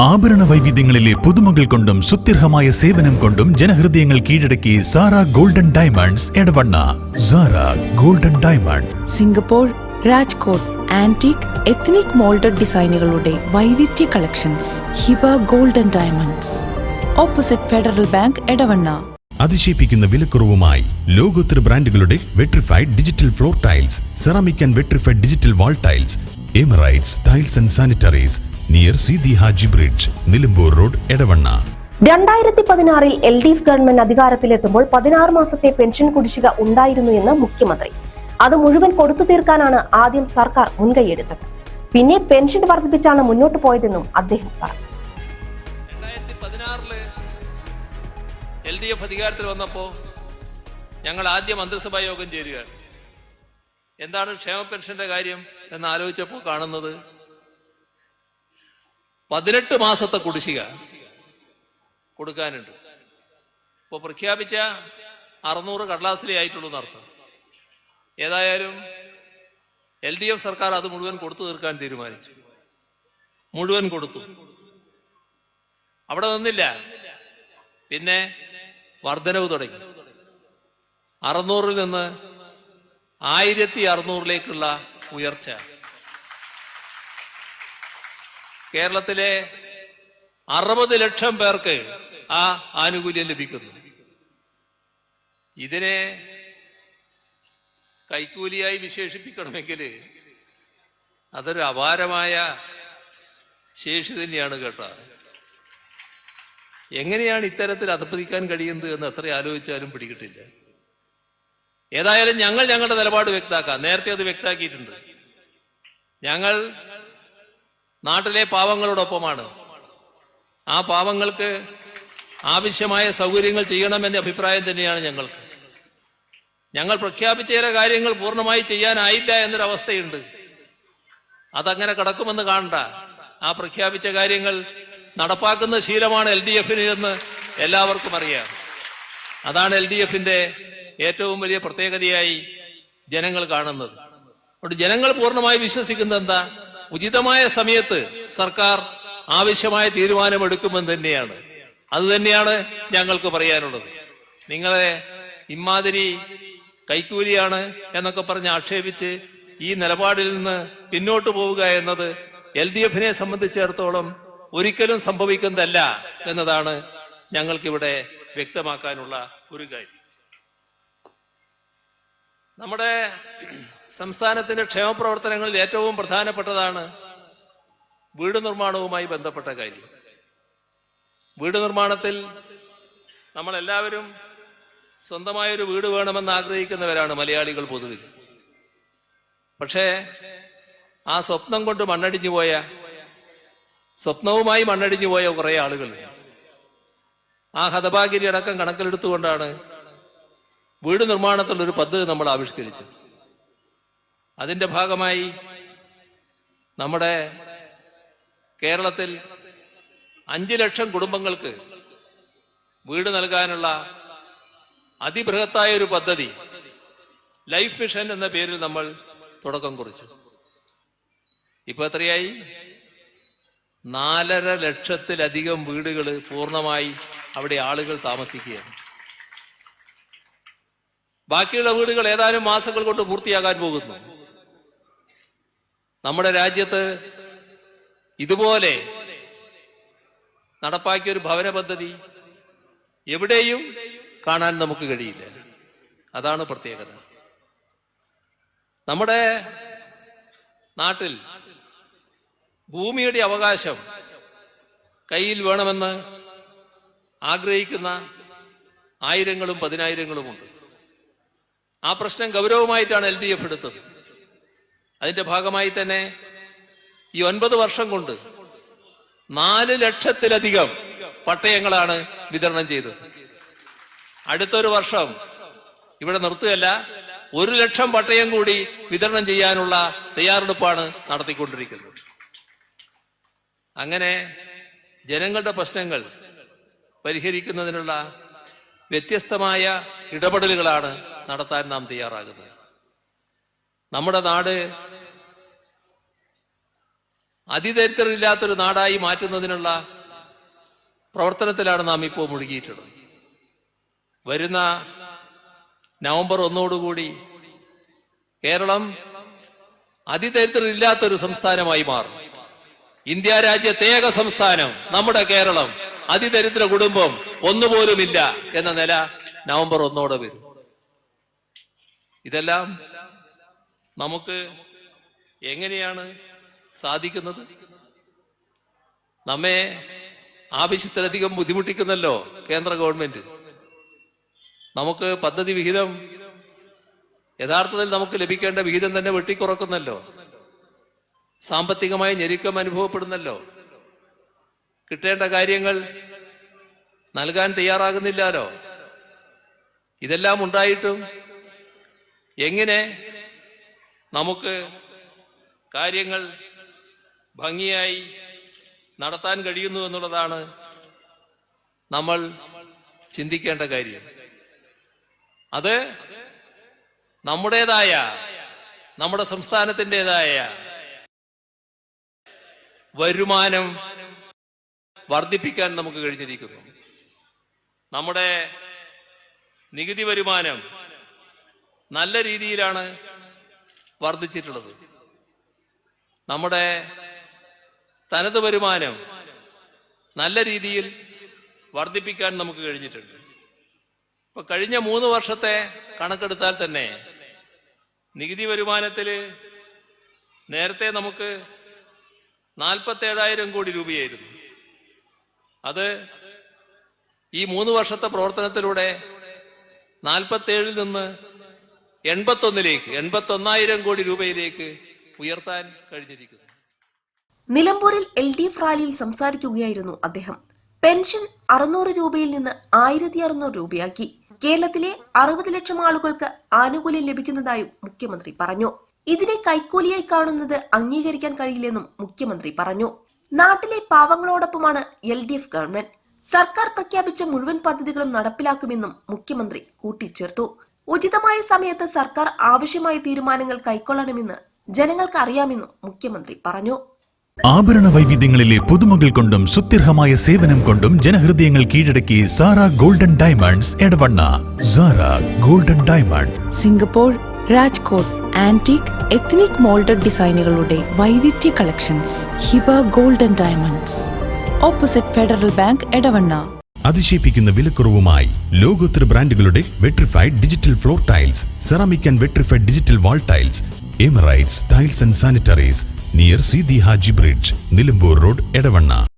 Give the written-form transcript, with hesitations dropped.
ആഭരണ വൈവിധ്യങ്ങളിലെ പുതുമകൾ കൊണ്ടും സുത്യർഹമായ സേവനം കൊണ്ടും ജനഹൃദയങ്ങൾ കീഴടക്കി Sara golden diamonds Edavanna. Sara golden diamond, Singapore, Rajkot antique ethnic moulded ഡിസൈനുകളുടെ വൈവിധ്യ collections. Hiba golden diamonds, opposite Federal Bank, Edavanna. അതിശയിപ്പിക്കുന്ന വിലക്കുറവുമായി ലോകോത്തര ബ്രാൻഡുകളുടെ vitrified digital floor tiles, ceramic and vitrified digital wall tiles, Emirates tiles and sanitaries, near Seethi Haji bridge, Nilambur road, Edavanna. 2016 LDF government അധികാരത്തിലെത്തുമ്പോൾ 16 മാസത്തെ pension കുടിശ്ശിക ഉണ്ടായിരുന്നു എന്ന് മുഖ്യമന്ത്രി. അത് മുഴുവൻ കൊടുത്തു തീർക്കാനാണ് ആദ്യം സർക്കാർ മുൻകൈയെടുത്തത്. പിന്നെ പെൻഷൻ വർദ്ധിപ്പിച്ചാണ് മുന്നോട്ട് പോയതെന്നും അദ്ദേഹം പറഞ്ഞു. 2016 LDF അധികാരത്തിൽ വന്നപ്പോൾ ഞങ്ങൾ ആദ്യ മന്ത്രിസഭാ യോഗം ചേരുകയാണ്. എന്താണ് ക്ഷേമ പെൻഷന്റെ കാര്യം എന്ന് ആലോചിച്ചപ്പോൾ കാണുന്നത് 18 മാസത്തെ കുടിശ്ശിക കൊടുക്കാനുണ്ട്. ഇപ്പോൾ പ്രഖ്യാപിച്ച 600 കടലാസിലേ ആയിട്ടുള്ളൂ എന്നർത്ഥം. ഏതായാലും LDF സർക്കാർ അത് മുഴുവൻ കൊടുത്തു തീർക്കാൻ തീരുമാനിച്ചു. മുഴുവൻ കൊടുത്തു. അവിടെ നിന്നില്ല, പിന്നെ വർധനവ് തുടങ്ങി. 600-ൽ നിന്ന് 1600-ലേക്കുള്ള ഉയർച്ച. കേരളത്തിലെ 60 ലക്ഷം പേർക്ക് ആ ആനുകൂല്യം ലഭിക്കുന്നു. ഇതിനെ കൈക്കൂലിയായി വിശേഷിപ്പിക്കണമെങ്കിൽ അതൊരു അപാരമായ ശേഷി തന്നെയാണ് കേട്ടോ. എങ്ങനെയാണ് ഇത്തരത്തിൽ അധപ്പതിക്കാൻ കഴിയുന്നത് എന്ന് എത്ര ആലോചിച്ചാലും പിടികിട്ടില്ല. ഏതായാലും ഞങ്ങൾ ഞങ്ങളുടെ നിലപാട് വ്യക്തമാക്കാം. നേരത്തെ അത് വ്യക്തമാക്കിയിട്ടുണ്ട്. ഞങ്ങൾ നാട്ടിലെ പാവങ്ങളോടൊപ്പമാണ്. ആ പാവങ്ങൾക്ക് ആവശ്യമായ സൗകര്യങ്ങൾ ചെയ്യണമെന്ന അഭിപ്രായം തന്നെയാണ് ഞങ്ങൾക്ക്. ഞങ്ങൾ പ്രഖ്യാപിച്ച ചില കാര്യങ്ങൾ പൂർണ്ണമായി ചെയ്യാനായില്ല എന്നൊരവസ്ഥയുണ്ട്. അതങ്ങനെ കിടക്കുമെന്ന് കാണണ്ട. ആ പ്രഖ്യാപിച്ച കാര്യങ്ങൾ നടപ്പാക്കുന്ന ശീലമാണ് LDF-ന് എന്ന് എല്ലാവർക്കും അറിയാം. അതാണ് LDF-ന്റെ ഏറ്റവും വലിയ പ്രത്യേകതയായി ജനങ്ങൾ കാണുന്നത്. അതുകൊണ്ട് ജനങ്ങൾ പൂർണ്ണമായി വിശ്വസിക്കുന്നത് എന്താ? ഉചിതമായ സമയത്ത് സർക്കാർ ആവശ്യമായ തീരുമാനമെടുക്കുമെന്ന് തന്നെയാണ്. അത് തന്നെയാണ് ഞങ്ങൾക്ക് പറയാനുള്ളത്. നിങ്ങളെ ഇമാതിരി കൈക്കൂലിയാണ് എന്നൊക്കെ പറഞ്ഞ് ആക്ഷേപിച്ച് ഈ നിലപാടിൽ നിന്ന് പിന്നോട്ട് പോവുക എന്നത് LDF-നെ സംബന്ധിച്ചിടത്തോളം ഒരിക്കലും സംഭവിക്കുന്നതല്ല എന്നതാണ് ഞങ്ങൾക്കിവിടെ വ്യക്തമാക്കാനുള്ള ഒരു കാര്യം. നമ്മുടെ സംസ്ഥാനത്തിന്റെ ക്ഷേമപ്രവർത്തനങ്ങളിൽ ഏറ്റവും പ്രധാനപ്പെട്ടതാണ് വീട് നിർമ്മാണവുമായി ബന്ധപ്പെട്ട കാര്യം. വീട് നിർമ്മാണത്തിൽ നമ്മളെല്ലാവരും സ്വന്തമായൊരു വീട് വേണമെന്ന് ആഗ്രഹിക്കുന്നവരാണ് മലയാളികൾ പൊതുവിൽ. പക്ഷേ ആ സ്വപ്നം കൊണ്ട് സ്വപ്നവുമായി മണ്ണടിഞ്ഞു പോയ കുറെ ആളുകളുണ്ട്. ആ ഹതഭാഗ്യരി അടക്കം കണക്കിലെടുത്തുകൊണ്ടാണ് വീട് നിർമ്മാണത്തിലൊരു പദ്ധതി നമ്മൾ ആവിഷ്കരിച്ചത്. അതിന്റെ ഭാഗമായി നമ്മുടെ കേരളത്തിൽ 5 ലക്ഷം കുടുംബങ്ങൾക്ക് വീട് നൽകാനുള്ള അതിബൃഹത്തായ ഒരു പദ്ധതി ലൈഫ് മിഷൻ എന്ന പേരിൽ നമ്മൾ തുടക്കം കുറിച്ചു. ഇപ്പൊ എത്രയായി? 4.5 ലക്ഷത്തിലധികം വീടുകൾ പൂർണ്ണമായി അവിടെ ആളുകൾ താമസിക്കുകയാണ്. ബാക്കിയുള്ള വീടുകൾ ഏതാനും മാസങ്ങൾ കൊണ്ട് പൂർത്തിയാകാൻ പോകുന്നു. നമ്മുടെ രാജ്യത്ത് ഇതുപോലെ നടപ്പാക്കിയ ഒരു ഭവന പദ്ധതി എവിടെയും കാണാൻ നമുക്ക് കഴിയില്ല. അതാണ് പ്രത്യേകത. നമ്മുടെ നാട്ടിൽ ഭൂമിയുടെ അവകാശം കയ്യിൽ വേണമെന്ന് ആഗ്രഹിക്കുന്ന ആയിരങ്ങളും പതിനായിരങ്ങളുമുണ്ട്. ആ പ്രശ്നം ഗൗരവമായിട്ടാണ് LDF എടുത്തത്. അതിന്റെ ഭാഗമായി തന്നെ ഈ 9 വർഷം കൊണ്ട് 4 ലക്ഷത്തിലധികം പട്ടയങ്ങളാണ് വിതരണം ചെയ്തത്. അടുത്തൊരു വർഷം ഇവിടെ നിർത്തുകയല്ല, 1 ലക്ഷം പട്ടയം കൂടി വിതരണം ചെയ്യാനുള്ള തയ്യാറെടുപ്പാണ് നടത്തിക്കൊണ്ടിരിക്കുന്നത്. അങ്ങനെ ജനങ്ങളുടെ പ്രശ്നങ്ങൾ പരിഹരിക്കുന്നതിനുള്ള വ്യത്യസ്തമായ ഇടപെടലുകളാണ് നടത്താൻ നാം തയ്യാറാകുന്നത്. നമ്മുടെ നാട് അതിദരിദ്രരില്ലാത്തൊരു നാടായി മാറ്റുന്നതിനുള്ള പ്രവർത്തനത്തിലാണ് നാം ഇപ്പോൾ മുഴുകിയിട്ടുള്ളത്. വരുന്ന നവംബർ 1 കേരളം അതിദരിദ്രരില്ലാത്തൊരു സംസ്ഥാനമായി മാറും. ഇന്ത്യ രാജ്യത്തെ ഏക സംസ്ഥാനം നമ്മുടെ കേരളം, അതിദരിദ്ര കുടുംബം ഒന്നുപോലുമില്ല എന്ന നില നവംബർ 1 വരും. ഇതെല്ലാം നമുക്ക് എങ്ങനെയാണ് സാധിക്കുന്നത്? നമ്മെ ആവശ്യത്തിലധികം ബുദ്ധിമുട്ടിക്കുന്നല്ലോ കേന്ദ്ര ഗവൺമെന്റ്. നമുക്ക് പദ്ധതി വിഹിതം യഥാർത്ഥത്തിൽ നമുക്ക് ലഭിക്കേണ്ട വിഹിതം തന്നെ വെട്ടിക്കുറക്കുന്നല്ലോ. സാമ്പത്തികമായി ഞെരുക്കം അനുഭവപ്പെടുന്നല്ലോ. കിട്ടേണ്ട കാര്യങ്ങൾ നൽകാൻ തയ്യാറാകുന്നില്ലല്ലോ. ഇതെല്ലാം ഉണ്ടായിട്ടും എങ്ങനെ നമുക്ക് കാര്യങ്ങൾ ഭംഗിയായി നടത്താൻ കഴിയുന്നു എന്നുള്ളതാണ് നമ്മൾ ചിന്തിക്കേണ്ട കാര്യം. അത് നമ്മുടേതായ, നമ്മുടെ സംസ്ഥാനത്തിൻ്റെതായ വരുമാനം വർദ്ധിപ്പിക്കാൻ നമുക്ക് കഴിഞ്ഞിരിക്കുന്നു. നമ്മുടെ നികുതി വരുമാനം നല്ല രീതിയിലാണ് വർദ്ധിച്ചിട്ടുള്ളത്. നമ്മുടെ തനത് വരുമാനം നല്ല രീതിയിൽ വർദ്ധിപ്പിക്കാൻ നമുക്ക് കഴിഞ്ഞിട്ടുണ്ട്. ഇപ്പൊ കഴിഞ്ഞ 3 വർഷത്തെ കണക്കെടുത്താൽ തന്നെ നികുതി വരുമാനത്തിൽ നേരത്തെ നമുക്ക് 47,000 കോടി രൂപയായിരുന്നു. അത് ഈ 3 വർഷത്തെ പ്രവർത്തനത്തിലൂടെ 47 നിന്ന് 81,000 കോടി രൂപയിലേക്ക് ഉയർത്താൻ കഴിഞ്ഞിരിക്കുന്നു. നിലമ്പൂരിൽ LDF റാലിയിൽ സംസാരിക്കുകയായിരുന്നു അദ്ദേഹം. പെൻഷൻ 600 രൂപയിൽ നിന്ന് 1,600 രൂപയാക്കി. കേരളത്തിലെ 60 ലക്ഷം ആളുകൾക്ക് ആനുകൂല്യം ലഭിക്കുന്നതായും മുഖ്യമന്ത്രി പറഞ്ഞു. ഇതിനെ കൈക്കൂലിയായി കാണുന്നത് അംഗീകരിക്കാൻ കഴിയില്ലെന്നും മുഖ്യമന്ത്രി പറഞ്ഞു. നാട്ടിലെ പാവങ്ങളോടൊപ്പമാണ് LDF ഗവൺമെന്റ്. സർക്കാർ പ്രഖ്യാപിച്ച മുഴുവൻ പദ്ധതികളും നടപ്പിലാക്കുമെന്നും മുഖ്യമന്ത്രി കൂട്ടിച്ചേർത്തു. ഉചിതമായ സമയത്ത് സർക്കാർ ആവശ്യമായ തീരുമാനങ്ങൾ കൈക്കൊള്ളണമെന്ന് ജനങ്ങൾക്ക് അറിയാമെന്നും മുഖ്യമന്ത്രി പറഞ്ഞു. ആഭരണ വൈവിധ്യങ്ങളിലെ പുതുമകൾ കൊണ്ടും സുത്യർഹമായ സേവനം കൊണ്ടും ജനഹൃദയങ്ങൾ കീഴടക്കി Sara golden diamonds Edavanna. Sara golden diamond, Singapore, Rajkot antique ethnic moulded ഡിസൈനുകളുടെ വൈവിധ്യ collections. Hiba golden diamonds, opposite Federal Bank, Edavanna. അതിശയിപ്പിക്കുന്ന വിലക്കുറവുമായി ലോകോത്തര ബ്രാൻഡുകളുടെ vitrified digital floor tiles, ceramic and vitrified digital wall tiles, Emirates tiles and sanitaries, near Seethi Haji bridge, Nilambur road, Edavanna.